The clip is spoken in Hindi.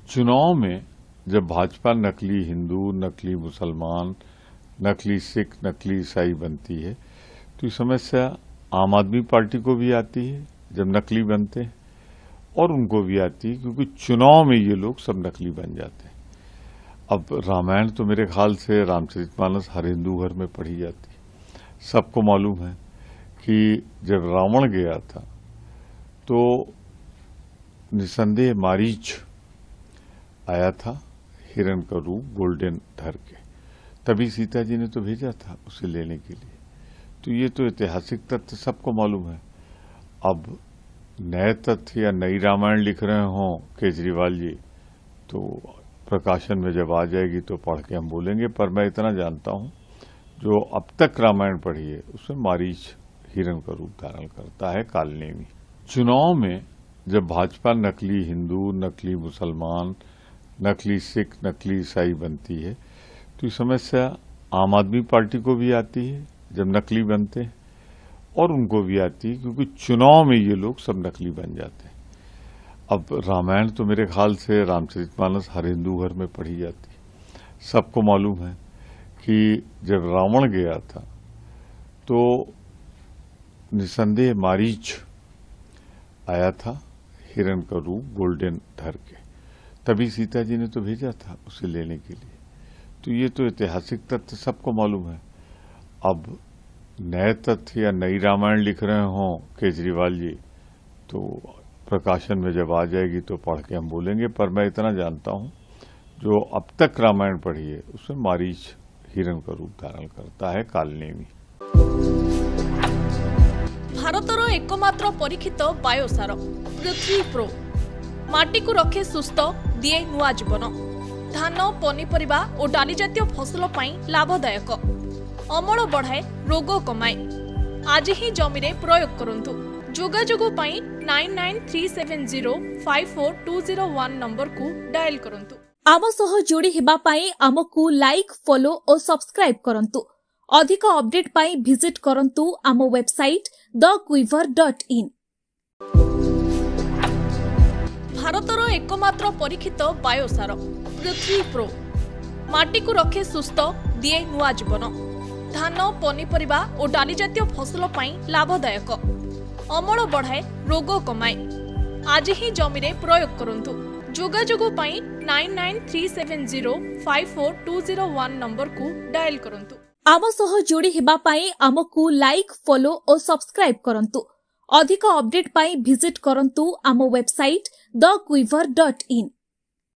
चुनाव में जब भाजपा नकली हिंदू, नकली मुसलमान, नकली सिख, नकली ईसाई बनती है तो ये समस्या आम आदमी पार्टी को भी आती है जब नकली बनते हैं, और उनको भी आती है क्योंकि चुनाव में ये लोग सब नकली बन जाते हैं। अब रामायण तो मेरे ख्याल से रामचरितमानस हर हिंदू घर में पढ़ी जाती है। सबको मालूम है कि जब रावण गया था तो निसंदेह मारीच आया था हिरण का रूप गोल्डन धर के, तभी सीता जी ने तो भेजा था उसे लेने के लिए। तो ये तो ऐतिहासिक तथ्य सबको मालूम है। अब नए तथ्य या नई रामायण लिख रहे हों केजरीवाल जी तो प्रकाशन में जब आ जाएगी तो पढ़ के हम बोलेंगे, पर मैं इतना जानता हूं जो अब तक रामायण पढ़ी है उसमें मारीच हिरण का रूप धारण करता है कालनेमी। चुनाव में जब भाजपा नकली हिंदू, नकली मुसलमान, नकली सिख, नकली ईसाई बनती है तो ये समस्या आम आदमी पार्टी को भी आती है जब नकली बनते हैं, और उनको भी आती है क्योंकि चुनाव में ये लोग सब नकली बन जाते हैं। अब रामायण तो मेरे ख्याल से रामचरितमानस हर हिंदू घर में पढ़ी जाती है। सबको मालूम है कि जब रावण गया था तो निसंदेह मारीच आया था हिरण का रूप गोल्डन धर के, तभी सीता जी ने तो भेजा था उसे लेने के लिए। तो ये तो ऐतिहासिक तथ्य सबको मालूम है। अब नए तथ्य या नई रामायण लिख रहे हों केजरीवाल जी तो प्रकाशन में जब आ जाएगी तो पढ़ के हम बोलेंगे, पर मैं इतना जानता हूं जो अब तक रामायण पढ़ी है उसमें मारीच हिरण का रूप धारण करता है कालनेमी। भारतर एकमात्र परीक्षित बायोसार पृथ्वी प्रो माटी को रखे सुस्थ दिए नुआ जीवन। धान, पनीपरिबा और डाली जातीय फसल लाभदायक, अमल बढ़ाए, रोग कमाए। आज ही जमी रे प्रयोग करंतु। जोगाजोग 9937054201 नंबर को डायल करंतु। आम सह जोड़ी हेबा पाई आमको लाइक, फॉलो और सब्सक्राइब करंतु। अधिक अपडेट पाई विजिट करंतु आम वेबसाइट thequiver.in। भारतर एकमात्र परीक्षित बायोसार पृथ्वी प्रो माटी को रखे सुस्थ दिए नुआ जीवन। धान, पनीपरिबा और डाली जातीय फसल लाभदायक, अमल बढ़ाए, रोग कमाए। आज ही जमी रे प्रयोग करंतु। जोगाजोग 9937054201 नंबर को डायल करंतु। आम सह जोड़ी हेबा पाई आमको लाइक, फॉलो और सब्सक्राइब करंतु। अधिक अपडेट पाई विजिट करंतु आम वेबसाइट thequiver.in।